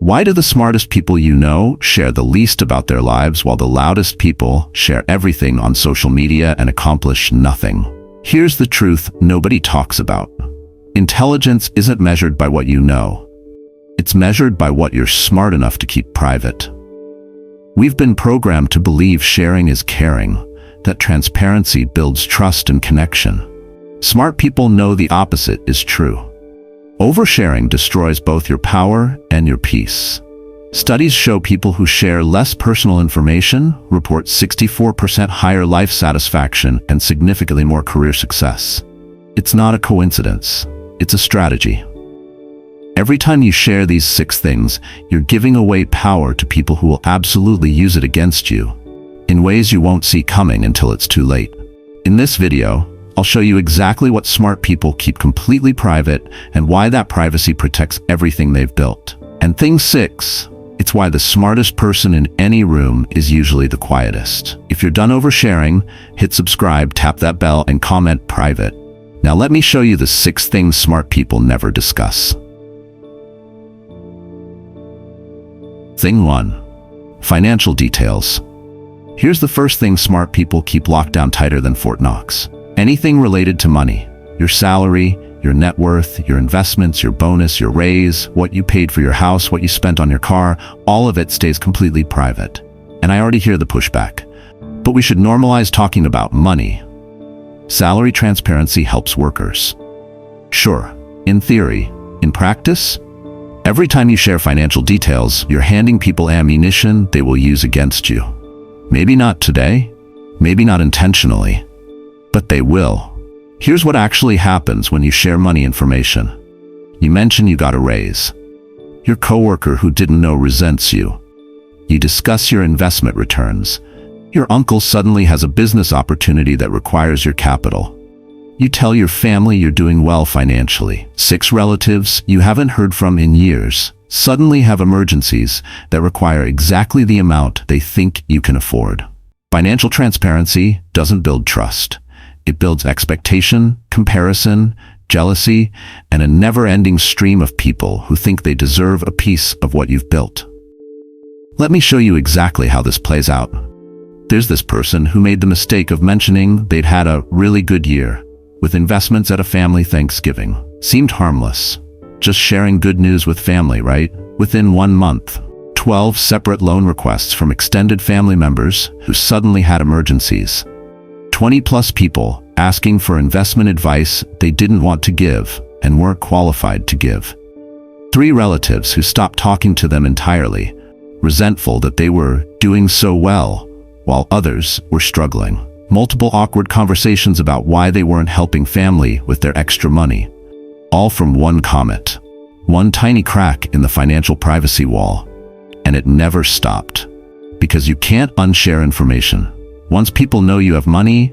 Why do the smartest people you know share the least about their lives while the loudest people share everything on social media and accomplish nothing? Here's the truth nobody talks about. Intelligence isn't measured by what you know. It's measured by what you're smart enough to keep private. We've been programmed to believe sharing is caring, that transparency builds trust and connection. Smart people know the opposite is true. Oversharing destroys both your power and your peace. Studies show people who share less personal information report 64% higher life satisfaction and significantly more career success. It's not a coincidence. It's a strategy. Every time you share these 6 things, you're giving away power to people who will absolutely use it against you, in ways you won't see coming until it's too late. In this video, I'll show you exactly what smart people keep completely private and why that privacy protects everything they've built. And thing 6, it's why the smartest person in any room is usually the quietest. If you're done oversharing, hit subscribe, tap that bell, and comment private. Now let me show you the 6 things smart people never discuss. Thing 1. Financial details. Here's the first thing smart people keep locked down tighter than Fort Knox. Anything related to money, your salary, your net worth, your investments, your bonus, your raise, what you paid for your house, what you spent on your car, all of it stays completely private. And I already hear the pushback. But we should normalize talking about money. Salary transparency helps workers. Sure, in theory. In practice, every time you share financial details, you're handing people ammunition they will use against you. Maybe not today, maybe not intentionally, but they will. Here's what actually happens when you share money information. You mention you got a raise. Your coworker who didn't know resents you. You discuss your investment returns. Your uncle suddenly has a business opportunity that requires your capital. You tell your family you're doing well financially. 6 relatives you haven't heard from in years suddenly have emergencies that require exactly the amount they think you can afford. Financial transparency doesn't build trust. It builds expectation, comparison, jealousy, and a never-ending stream of people who think they deserve a piece of what you've built. Let me show you exactly how this plays out. There's this person who made the mistake of mentioning they'd had a really good year with investments at a family Thanksgiving. Seemed harmless. Just sharing good news with family, right? Within 1 month, 12 separate loan requests from extended family members who suddenly had emergencies. 20+ people asking for investment advice they didn't want to give and weren't qualified to give. 3 relatives who stopped talking to them entirely, resentful that they were doing so well while others were struggling. Multiple awkward conversations about why they weren't helping family with their extra money, all from one comment. One tiny crack in the financial privacy wall. And it never stopped. Because you can't unshare information. Once people know you have money,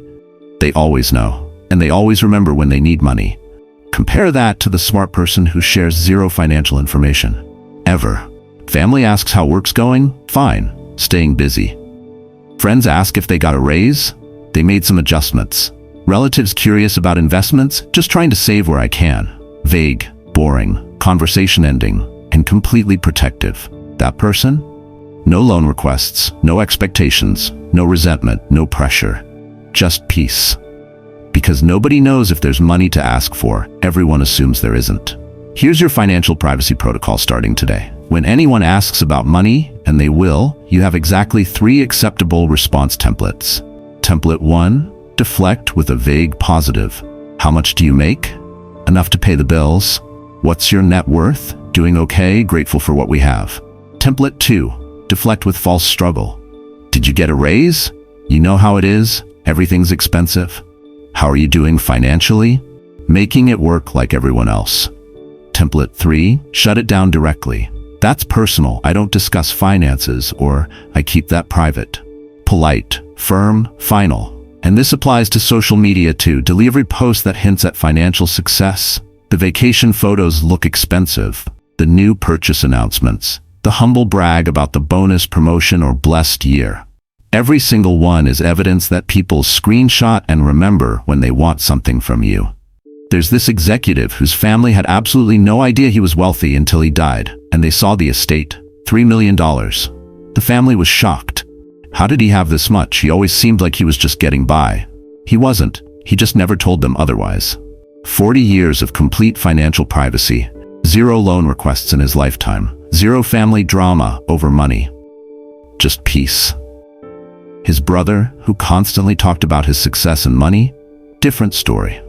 they always know, and they always remember when they need money. Compare that to the smart person who shares 0 financial information. Ever. Family asks how work's going? Fine, staying busy. Friends ask if they got a raise? They made some adjustments. Relatives curious about investments? Just trying to save where I can. Vague, boring, conversation ending, and completely protective. That person? No loan requests, no expectations, no resentment, no pressure. Just peace. Because nobody knows if there's money to ask for, everyone assumes there isn't. Here's your financial privacy protocol starting today. When anyone asks about money, and they will, you have exactly 3 acceptable response templates. Template 1, deflect with a vague positive. How much do you make? Enough to pay the bills? What's your net worth? Doing okay, grateful for what we have. Template 2, deflect with false struggle. Did you get a raise? You know how it is, everything's expensive. How are you doing financially? Making it work like everyone else. Template 3, shut it down directly. That's personal, I don't discuss finances, or I keep that private. Polite, firm, final. And this applies to social media too. Delete every post that hints at financial success. The vacation photos look expensive. The new purchase announcements. The humble brag about the bonus promotion or blessed year. Every single one is evidence that people screenshot and remember when they want something from you. There's this executive whose family had absolutely no idea he was wealthy until he died, and they saw the estate, $3 million. The family was shocked. How did he have this much? He always seemed like he was just getting by. He wasn't. He just never told them otherwise. 40 years of complete financial privacy, 0 loan requests in his lifetime, 0 family drama over money. Just peace. His brother, who constantly talked about his success and money, different story.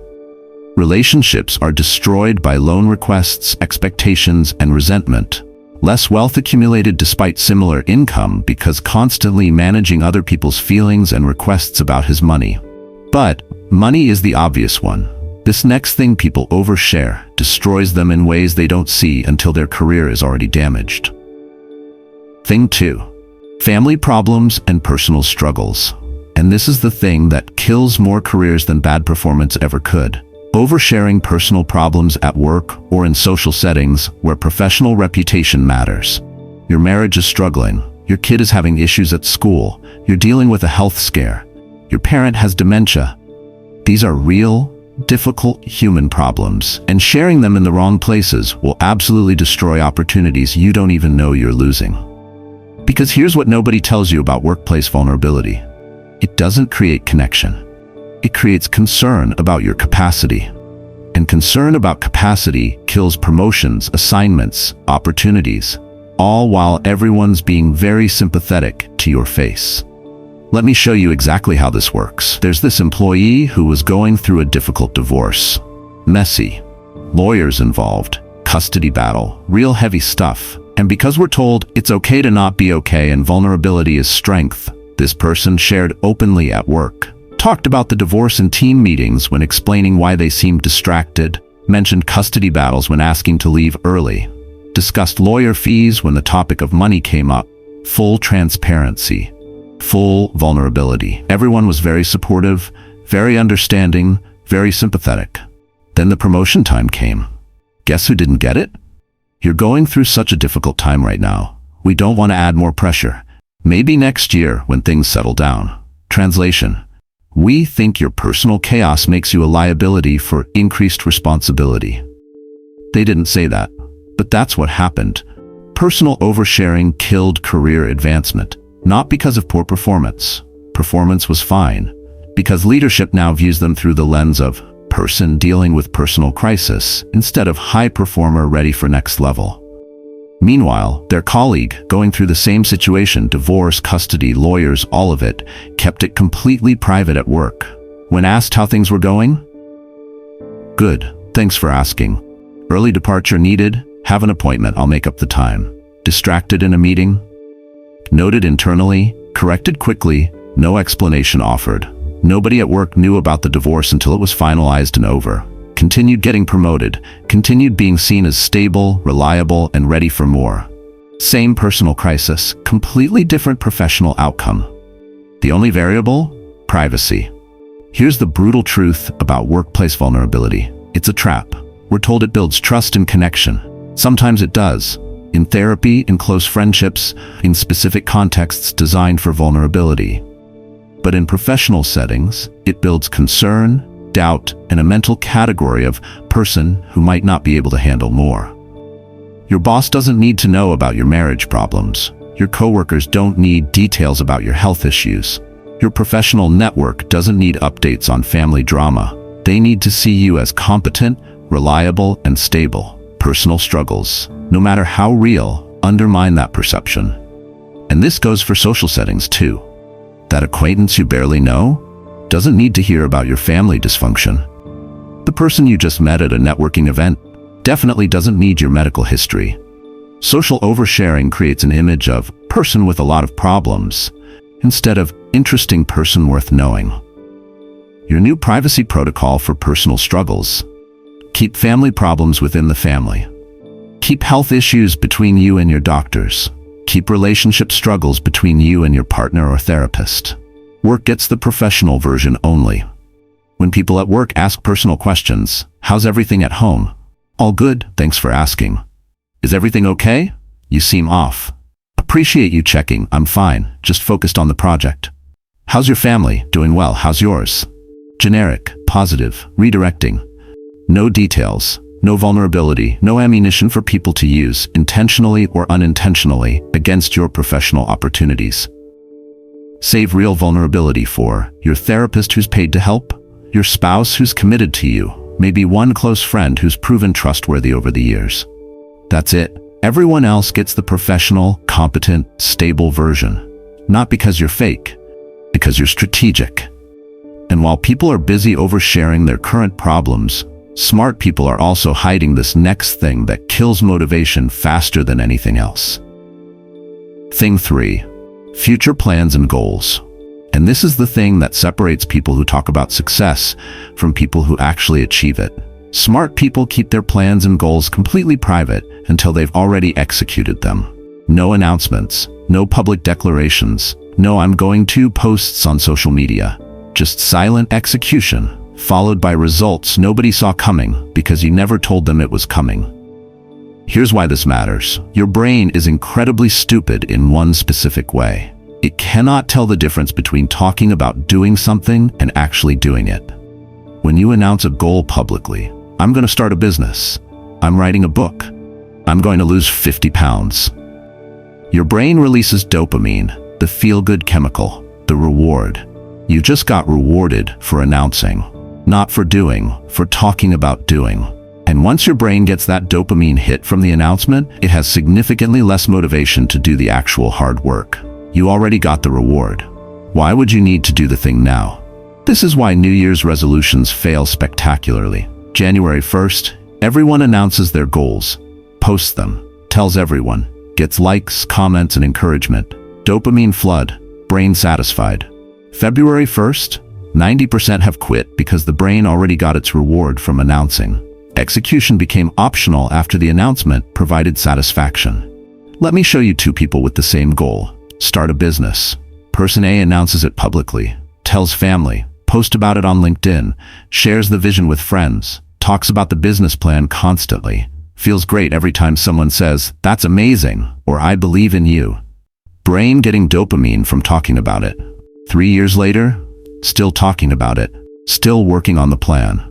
Relationships are destroyed by loan requests, expectations, and resentment. Less wealth accumulated despite similar income because constantly managing other people's feelings and requests about his money. But money is the obvious one. This next thing people overshare destroys them in ways they don't see until their career is already damaged. Thing 2. Family problems and personal struggles. And this is the thing that kills more careers than bad performance ever could. Oversharing personal problems at work or in social settings where professional reputation matters. Your marriage is struggling. Your kid is having issues at school. You're dealing with a health scare. Your parent has dementia. These are real, difficult human problems, and sharing them in the wrong places will absolutely destroy opportunities you don't even know you're losing. Because here's what nobody tells you about workplace vulnerability. It doesn't create connection. It creates concern about your capacity. And concern about capacity kills promotions, assignments, opportunities, all while everyone's being very sympathetic to your face. Let me show you exactly how this works. There's this employee who was going through a difficult divorce. Messy. Lawyers involved. Custody battle. Real heavy stuff. And because we're told it's okay to not be okay and vulnerability is strength, this person shared openly at work. Talked about the divorce in team meetings when explaining why they seemed distracted, mentioned custody battles when asking to leave early, discussed lawyer fees when the topic of money came up. Full transparency. Full vulnerability. Everyone was very supportive, very understanding, very sympathetic. Then the promotion time came. Guess who didn't get it? You're going through such a difficult time right now. We don't want to add more pressure. Maybe next year when things settle down. Translation. We think your personal chaos makes you a liability for increased responsibility. They didn't say that, but that's what happened. Personal oversharing killed career advancement. Not because of poor performance. Performance was fine. Because leadership now views them through the lens of person dealing with personal crisis instead of high performer ready for next level. Meanwhile, their colleague, going through the same situation, divorce, custody, lawyers, all of it, kept it completely private at work. When asked how things were going, "Good, thanks for asking. Early departure needed, have an appointment, I'll make up the time. Distracted in a meeting? Noted internally, corrected quickly, no explanation offered. Nobody at work knew about the divorce until it was finalized and over. Continued getting promoted, continued being seen as stable, reliable, and ready for more. Same personal crisis, completely different professional outcome. The only variable? Privacy. Here's the brutal truth about workplace vulnerability. It's a trap. We're told it builds trust and connection. Sometimes it does. In therapy, in close friendships, in specific contexts designed for vulnerability. But in professional settings, it builds concern, doubt, and a mental category of person who might not be able to handle more. Your boss doesn't need to know about your marriage problems. Your coworkers don't need details about your health issues. Your professional network doesn't need updates on family drama. They need to see you as competent, reliable, and stable. Personal struggles, no matter how real, undermine that perception. And this goes for social settings too. That acquaintance you barely know doesn't need to hear about your family dysfunction. The person you just met at a networking event definitely doesn't need your medical history. Social oversharing creates an image of person with a lot of problems instead of interesting person worth knowing. Your new privacy protocol for personal struggles. Keep family problems within the family. Keep health issues between you and your doctors. Keep relationship struggles between you and your partner or therapist. Work gets the professional version only. When people at work ask personal questions, how's everything at home? All good, thanks for asking. Is everything okay? You seem off. Appreciate you checking, I'm fine, just focused on the project. How's your family? Doing well, how's yours? Generic, positive, redirecting. No details, No vulnerability, no ammunition for people to use, intentionally or unintentionally, against your professional opportunities. Save real vulnerability for your therapist who's paid to help, your spouse who's committed to you, maybe one close friend who's proven trustworthy over the years. That's it. Everyone else gets the professional, competent, stable version. Not because you're fake, because you're strategic. And while people are busy oversharing their current problems, smart people are also hiding this next thing that kills motivation faster than anything else. Thing 3. Future plans and goals. And this is the thing that separates people who talk about success from people who actually achieve it. Smart people keep their plans and goals completely private until they've already executed them. No announcements, no public declarations, no "I'm going to" posts on social media. Just silent execution, followed by results nobody saw coming because you never told them it was coming. Here's why this matters. Your brain is incredibly stupid in one specific way. It cannot tell the difference between talking about doing something and actually doing it. When you announce a goal publicly, "I'm going to start a business," "I'm writing a book," "I'm going to lose 50 pounds," your brain releases dopamine, the feel-good chemical, the reward. You just got rewarded for announcing, not for doing, for talking about doing. And once your brain gets that dopamine hit from the announcement, it has significantly less motivation to do the actual hard work. You already got the reward. Why would you need to do the thing now? This is why New Year's resolutions fail spectacularly. January 1st, everyone announces their goals, posts them, tells everyone, gets likes, comments, and encouragement. Dopamine flood, brain satisfied. February 1st, 90% have quit because the brain already got its reward from announcing. Execution became optional after the announcement provided satisfaction. Let me show you two people with the same goal. Start a business. Person A announces it publicly, tells family, posts about it on LinkedIn, shares the vision with friends, talks about the business plan constantly, feels great every time someone says, "That's amazing," or "I believe in you." Brain getting dopamine from talking about it. 3 years later, still talking about it, still working on the plan.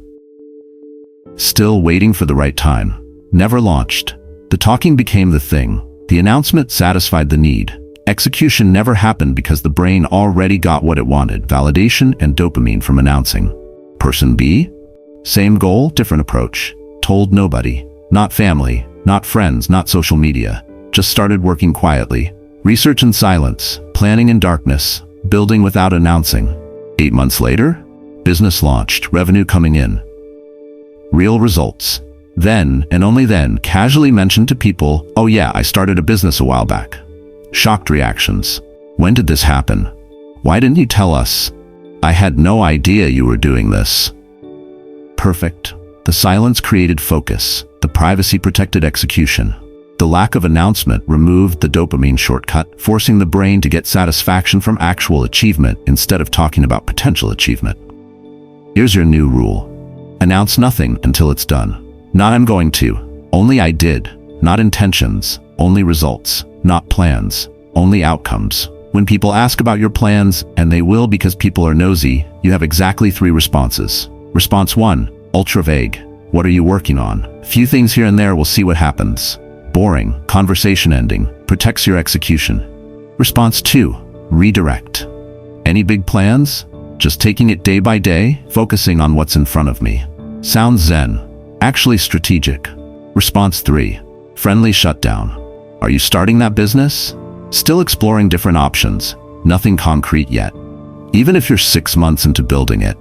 Still waiting for the right time. Never launched. The talking became the thing. The announcement satisfied the need. Execution never happened because the brain already got what it wanted, validation and dopamine from announcing. Person B? Same goal, different approach. Told nobody. Not family, not friends, not social media. Just started working quietly. Research in silence, planning in darkness, building without announcing. 8 months later, business launched, revenue coming in. Real results. Then, and only then, casually mentioned to people, "Oh yeah, I started a business a while back." Shocked reactions. "When did this happen? Why didn't you tell us? I had no idea you were doing this." Perfect. The silence created focus. The privacy protected execution. The lack of announcement removed the dopamine shortcut, forcing the brain to get satisfaction from actual achievement instead of talking about potential achievement. Here's your new rule. Announce nothing until it's done. Not "I'm going to," only "I did." Not intentions, only results. Not plans, only outcomes. When people ask about your plans, and they will because people are nosy, you have exactly 3 responses. Response 1, ultra vague. What are you working on? Few things here and there, we'll see what happens. Boring, conversation ending, protects your execution. Response 2, redirect. Any big plans? Just taking it day by day, focusing on what's in front of me. Sounds zen, actually strategic. Response 3, friendly shutdown. Are you starting that business? Still exploring different options, nothing concrete yet. Even if you're 6 months into building it,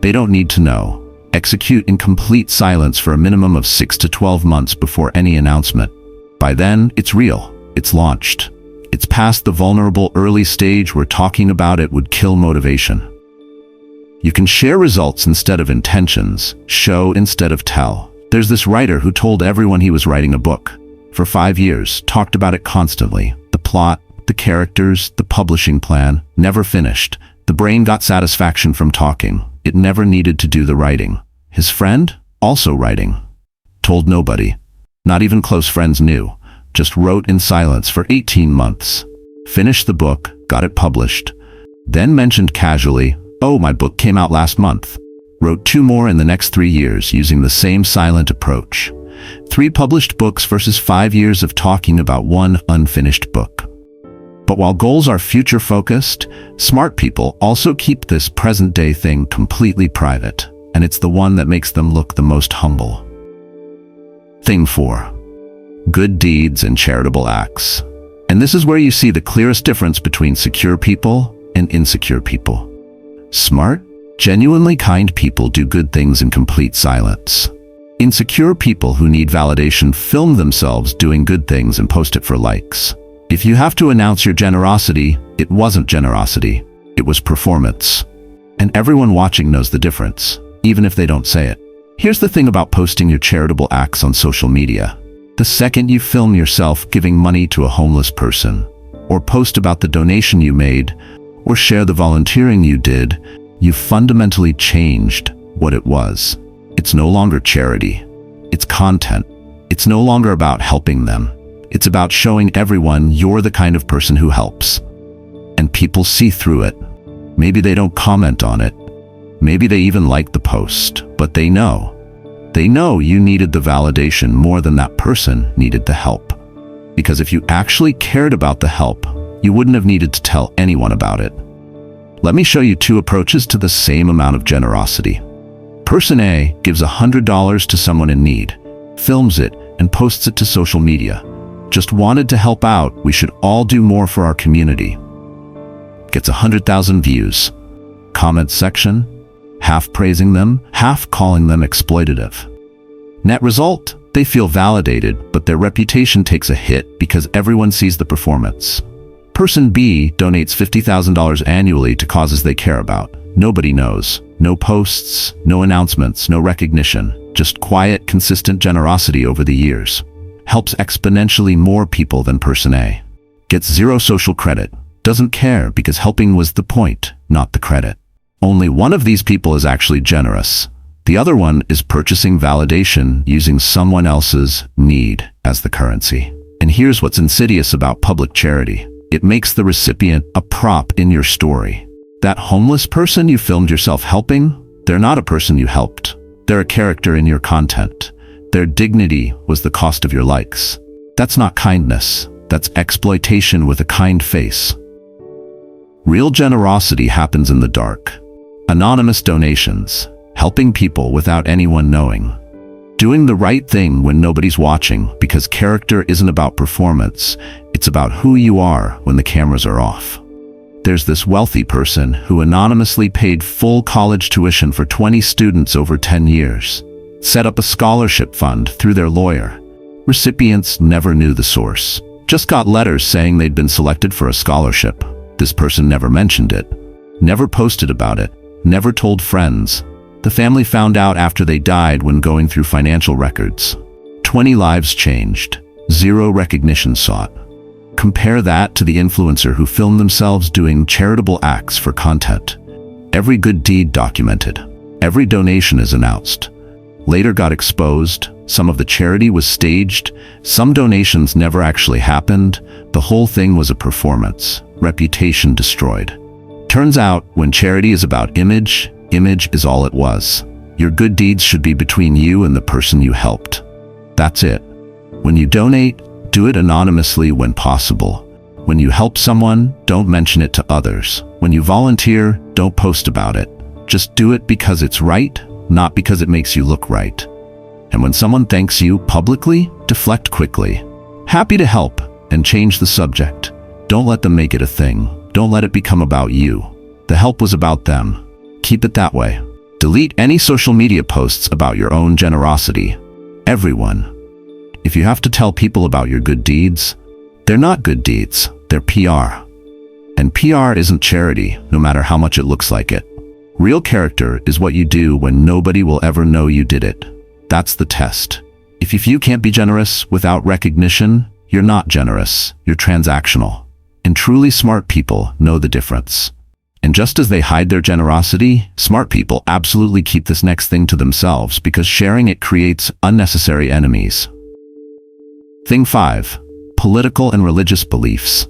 they don't need to know. Execute in complete silence for a minimum of 6 to 12 months before any announcement. By then, it's real, it's launched. It's past the vulnerable early stage where talking about it would kill motivation. You can share results instead of intentions, show instead of tell. There's this writer who told everyone he was writing a book. For 5 years, talked about it constantly. The plot, the characters, the publishing plan, never finished. The brain got satisfaction from talking. It never needed to do the writing. His friend, also writing. Told nobody. Not even close friends knew. Just wrote in silence for 18 months. Finished the book, got it published. Then mentioned casually, "Oh, my book came out last month." wrote 2 more in the next 3 years using the same silent approach. 3 published books versus 5 years of talking about 1 unfinished book. But while goals are future-focused, smart people also keep this present-day thing completely private, and it's the one that makes them look the most humble. Thing 4. Good deeds and charitable acts. And this is where you see the clearest difference between secure people and insecure people. Smart, genuinely kind people do good things in complete silence. Insecure people who need validation film themselves doing good things and post it for likes. If you have to announce your generosity, it wasn't generosity, it was performance. And everyone watching knows the difference, even if they don't say it. Here's the thing about posting your charitable acts on social media. The second you film yourself giving money to a homeless person, or post about the donation you made, or share the volunteering you did, you've fundamentally changed what it was. It's no longer charity. It's content. It's no longer about helping them. It's about showing everyone you're the kind of person who helps. And people see through it. Maybe they don't comment on it. Maybe they even like the post, but they know. They know you needed the validation more than that person needed the help. Because if you actually cared about the help, you wouldn't have needed to tell anyone about it. Let me show you 2 approaches to the same amount of generosity. Person A gives $100 to someone in need, films it, and posts it to social media. Just wanted to help out, we should all do more for our community. Gets 100,000 views. Comment section, half praising them, half calling them exploitative. Net result, they feel validated, but their reputation takes a hit because everyone sees the performance. Person B donates $50,000 annually to causes they care about. Nobody knows. No posts, no announcements, no recognition. Just quiet, consistent generosity over the years. Helps exponentially more people than person A. Gets 0 social credit. Doesn't care because helping was the point, not the credit. Only one of these people is actually generous. The other one is purchasing validation using someone else's need as the currency. And here's what's insidious about public charity. It makes the recipient a prop in your story. That homeless person you filmed yourself helping, they're not a person you helped. They're a character in your content. Their dignity was the cost of your likes. That's not kindness. That's exploitation with a kind face. Real generosity happens in the dark. Anonymous donations, helping people without anyone knowing. Doing the right thing when nobody's watching, because character isn't about performance, it's about who you are when the cameras are off. There's this wealthy person who anonymously paid full college tuition for 20 students over 10 years. Set up a scholarship fund through their lawyer. Recipients never knew the source. Just got letters saying they'd been selected for a scholarship. This person never mentioned it. Never posted about it. Never told friends. The family found out after they died when going through financial records. 20 lives changed. 0 recognition sought. Compare that to the influencer who filmed themselves doing charitable acts for content. Every good deed documented. Every donation is announced. Later got exposed. Some of the charity was staged. Some donations never actually happened. The whole thing was a performance. Reputation destroyed. Turns out, when charity is about image, image is all it was. Your good deeds should be between you and the person you helped. That's it. When you donate, do it anonymously when possible. When you help someone, don't mention it to others. When you volunteer, don't post about it. Just do it because it's right, not because it makes you look right. And when someone thanks you publicly, deflect quickly. Happy to help, and change the subject. Don't let them make it a thing. Don't let it become about you. The help was about them. Keep it that way. Delete any social media posts about your own generosity. Everyone. If you have to tell people about your good deeds, they're not good deeds, they're PR. And PR isn't charity, no matter how much it looks like it. Real character is what you do when nobody will ever know you did it. That's the test. If you can't be generous without recognition, you're not generous, you're transactional. And truly smart people know the difference. And just as they hide their generosity, smart people absolutely keep this next thing to themselves because sharing it creates unnecessary enemies. Thing 5. Political and religious beliefs.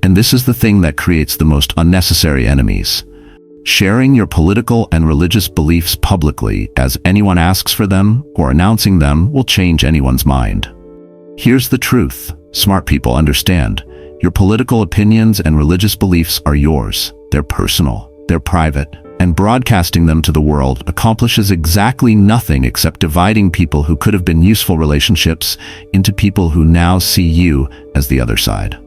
And this is the thing that creates the most unnecessary enemies. Sharing your political and religious beliefs publicly as anyone asks for them or announcing them will change anyone's mind. Here's the truth. Smart people understand. Your political opinions and religious beliefs are yours. They're personal. They're private. And broadcasting them to the world accomplishes exactly nothing except dividing people who could have been useful relationships into people who now see you as the other side.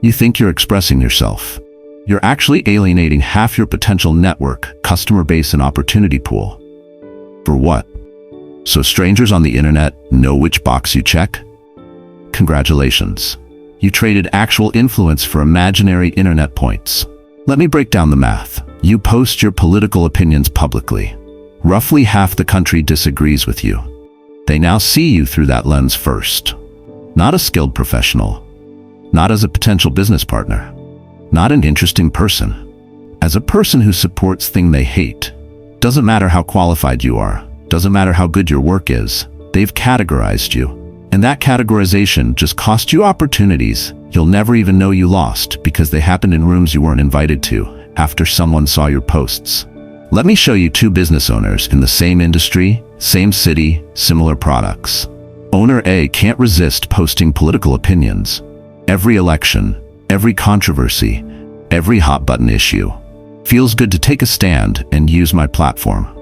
You think you're expressing yourself. You're actually alienating half your potential network, customer base, and opportunity pool. For what? So strangers on the internet know which box you check? Congratulations. You traded actual influence for imaginary internet points. Let me break down the math. You post your political opinions publicly. Roughly half the country disagrees with you. They now see you through that lens first. Not a skilled professional. Not as a potential business partner. Not an interesting person. As a person who supports things they hate. Doesn't matter how qualified you are. Doesn't matter how good your work is. They've categorized you. And that categorization just cost you opportunities you'll never even know you lost because they happened in rooms you weren't invited to after someone saw your posts. Let me show you two business owners in the same industry, same city, similar products. Owner A can't resist posting political opinions. Every election, every controversy, every hot button issue. Feels good to take a stand and use my platform.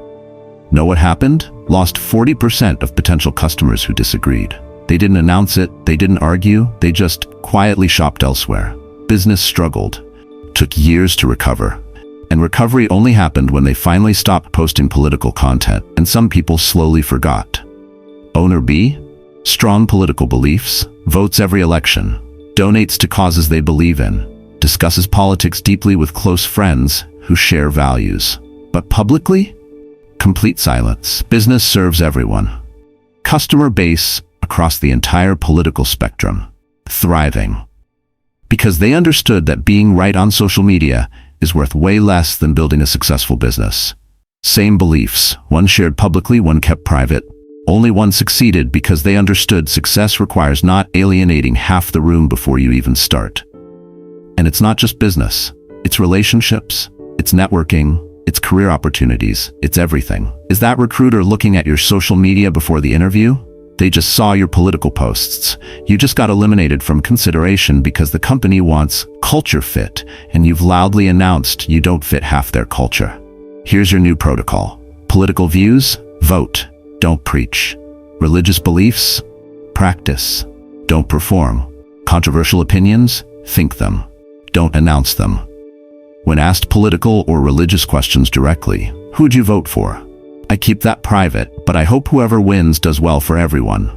Know what happened? Lost 40% of potential customers who disagreed. They didn't announce it, they didn't argue, they just quietly shopped elsewhere. Business struggled. Took years to recover. And recovery only happened when they finally stopped posting political content, and some people slowly forgot. Owner B? Strong political beliefs, votes every election, donates to causes they believe in, discusses politics deeply with close friends who share values. But publicly? Complete silence. Business serves everyone. Customer base across the entire political spectrum. Thriving. Because they understood that being right on social media is worth way less than building a successful business. Same beliefs, one shared publicly, one kept private. Only one succeeded because they understood success requires not alienating half the room before you even start. And it's not just business. It's relationships, it's networking, it's career opportunities, it's everything. Is that recruiter looking at your social media before the interview? They just saw your political posts. You just got eliminated from consideration because the company wants culture fit, and you've loudly announced you don't fit half their culture. Here's your new protocol. Political views? Vote. Don't preach. Religious beliefs? Practice. Don't perform. Controversial opinions? Think them. Don't announce them. When asked political or religious questions directly, who'd you vote for? I keep that private, but I hope whoever wins does well for everyone.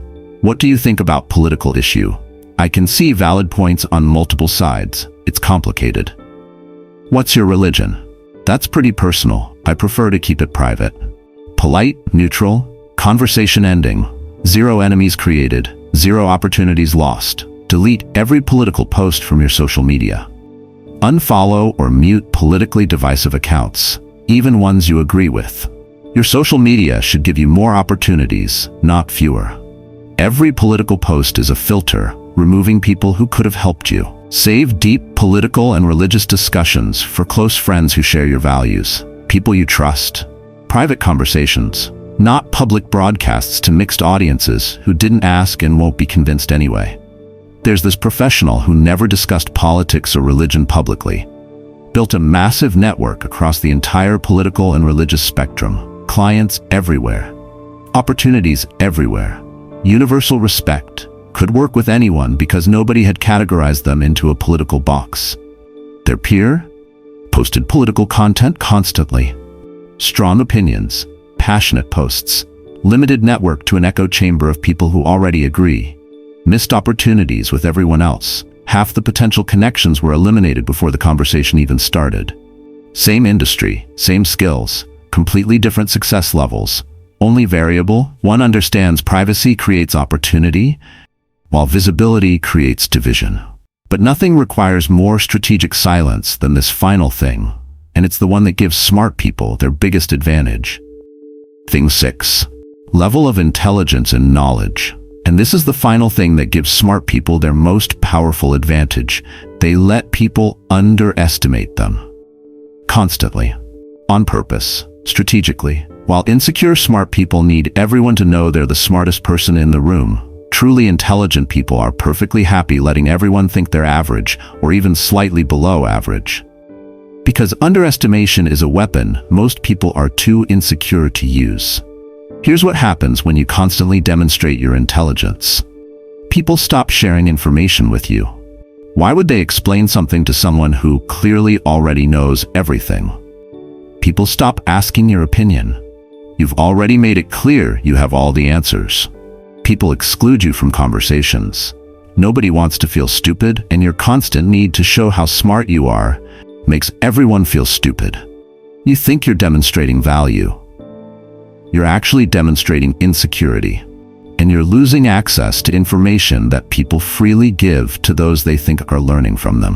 What do you think about political issue? I can see valid points on multiple sides. It's complicated. What's your religion? That's pretty personal. I prefer to keep it private. Polite, neutral, conversation ending. Zero enemies created, zero opportunities lost. Delete every political post from your social media. Unfollow or mute politically divisive accounts, even ones you agree with. Your social media should give you more opportunities, not fewer. Every political post is a filter, removing people who could have helped you. Save deep political and religious discussions for close friends who share your values, people you trust. Private conversations, not public broadcasts to mixed audiences who didn't ask and won't be convinced anyway. There's this professional who never discussed politics or religion publicly. Built a massive network across the entire political and religious spectrum. Clients everywhere. Opportunities everywhere. Universal respect. Could work with anyone because nobody had categorized them into a political box. Their peer? Posted political content constantly. Strong opinions. Passionate posts. Limited network to an echo chamber of people who already agree. Missed opportunities with everyone else. Half the potential connections were eliminated before the conversation even started. Same industry, same skills. Completely different success levels. Only variable, one understands privacy creates opportunity, while visibility creates division. But nothing requires more strategic silence than this final thing, and it's the one that gives smart people their biggest advantage. Thing 6. Level of intelligence and knowledge. And this is the final thing that gives smart people their most powerful advantage. They let people underestimate them. Constantly. on purpose, strategically. While insecure smart people need everyone to know they're the smartest person in the room, truly intelligent people are perfectly happy letting everyone think they're average or even slightly below average. Because underestimation is a weapon most people are too insecure to use. Here's what happens when you constantly demonstrate your intelligence. People stop sharing information with you. Why would they explain something to someone who clearly already knows everything? People stop asking your opinion. You've already made it clear you have all the answers. People exclude you from conversations. Nobody wants to feel stupid, and your constant need to show how smart you are makes everyone feel stupid. You think you're demonstrating value. You're actually demonstrating insecurity, and you're losing access to information that people freely give to those they think are learning from them.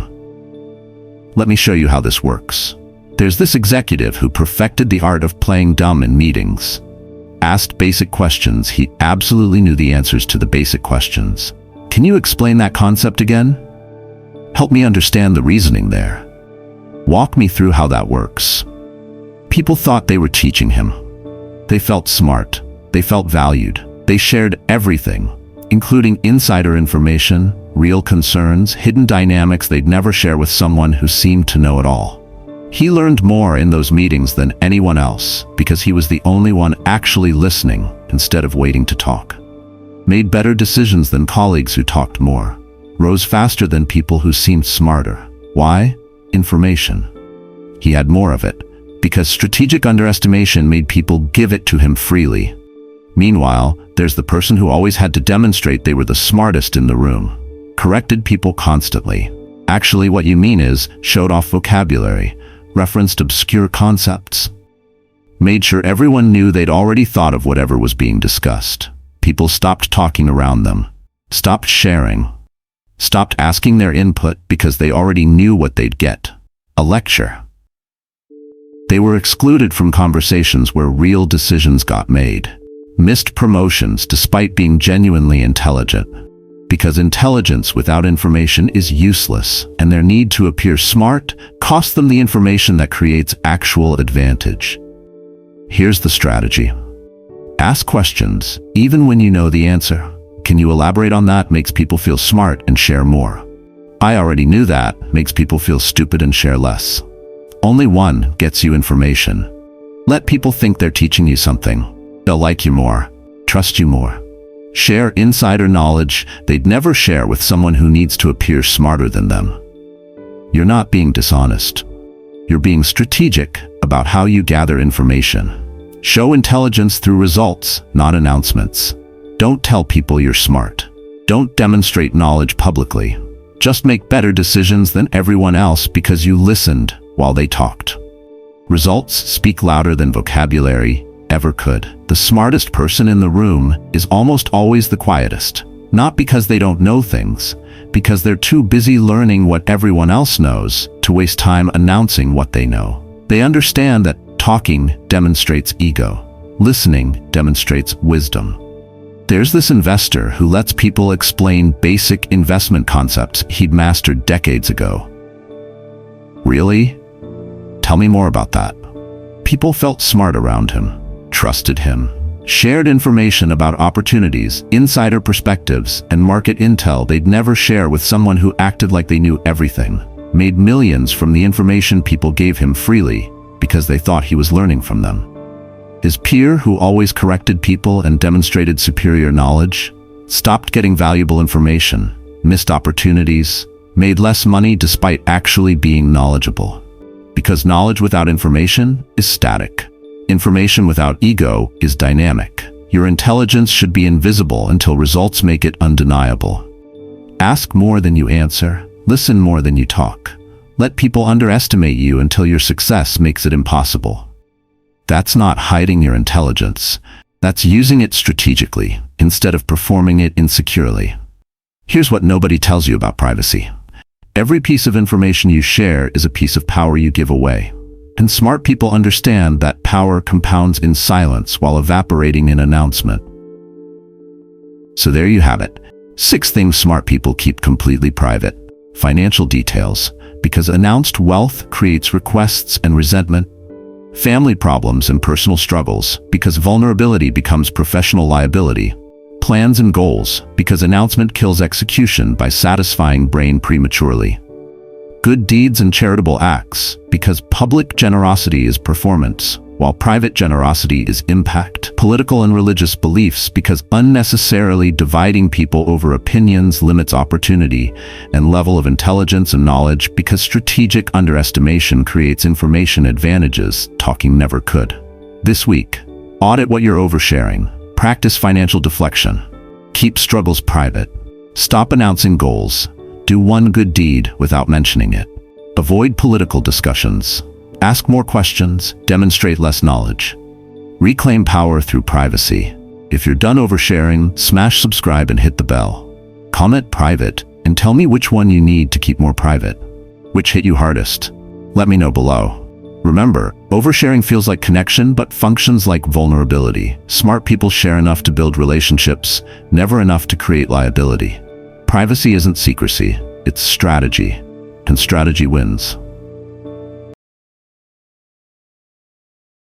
Let me show you how this works. There's this executive who perfected the art of playing dumb in meetings. Asked basic questions, he absolutely knew the answers to the basic questions. Can you explain that concept again? Help me understand the reasoning there. Walk me through how that works. People thought they were teaching him. They felt smart. They felt valued. They shared everything, including insider information, real concerns, hidden dynamics they'd never share with someone who seemed to know it all. He learned more in those meetings than anyone else because he was the only one actually listening instead of waiting to talk. Made better decisions than colleagues who talked more. Rose faster than people who seemed smarter. Why? Information. He had more of it because strategic underestimation made people give it to him freely. Meanwhile, there's the person who always had to demonstrate they were the smartest in the room. Corrected people constantly. Actually, what you mean is showed off vocabulary, referenced obscure concepts. Made sure everyone knew they'd already thought of whatever was being discussed. People stopped talking around them, stopped sharing, stopped asking their input because they already knew what they'd get. A lecture. They were excluded from conversations where real decisions got made. Missed promotions despite being genuinely intelligent. Because intelligence without information is useless, and their need to appear smart costs them the information that creates actual advantage. Here's the strategy. Ask questions, even when you know the answer. Can you elaborate on that? Makes people feel smart and share more. I already knew that. Makes people feel stupid and share less. Only one gets you information. Let people think they're teaching you something. They'll like you more, trust you more. Share insider knowledge they'd never share with someone who needs to appear smarter than them. You're not being dishonest. You're being strategic about how you gather information. Show intelligence through results, not announcements. Don't tell people you're smart. Don't demonstrate knowledge publicly. Just make better decisions than everyone else because you listened while they talked. Results speak louder than vocabulary ever could. The smartest person in the room is almost always the quietest. Not because they don't know things, because they're too busy learning what everyone else knows to waste time announcing what they know. They understand that talking demonstrates ego. Listening demonstrates wisdom. There's this investor who lets people explain basic investment concepts he'd mastered decades ago. Really? Tell me more about that. People felt smart around him, trusted him, shared information about opportunities, insider perspectives, and market intel they'd never share with someone who acted like they knew everything. Made millions from the information people gave him freely because they thought he was learning from them. His peer, who always corrected people and demonstrated superior knowledge, stopped getting valuable information, missed opportunities, made less money despite actually being knowledgeable. Because knowledge without information is static. Information without ego is dynamic. Your intelligence should be invisible until results make it undeniable. Ask more than you answer. Listen more than you talk. Let people underestimate you until your success makes it impossible. That's not hiding your intelligence. That's using it strategically instead of performing it insecurely. Here's what nobody tells you about privacy. Every piece of information you share is a piece of power you give away. And smart people understand that power compounds in silence while evaporating in announcement. So there you have it. 6 things smart people keep completely private. Financial details, because announced wealth creates requests and resentment. Family problems and personal struggles, because vulnerability becomes professional liability. Plans and goals, because announcement kills execution by satisfying brain prematurely. Good deeds and charitable acts, because public generosity is performance, while private generosity is impact. Political and religious beliefs, because unnecessarily dividing people over opinions limits opportunity and level of intelligence and knowledge, because strategic underestimation creates information advantages talking never could. This week, audit what you're oversharing. Practice financial deflection. Keep struggles private. Stop announcing goals. Do one good deed without mentioning it. Avoid political discussions. Ask more questions. Demonstrate less knowledge. Reclaim power through privacy. If you're done oversharing, smash subscribe and hit the bell. Comment private and tell me which one you need to keep more private. Which hit you hardest? Let me know below. Remember, oversharing feels like connection but functions like vulnerability. Smart people share enough to build relationships, never enough to create liability. Privacy isn't secrecy, it's strategy. And strategy wins.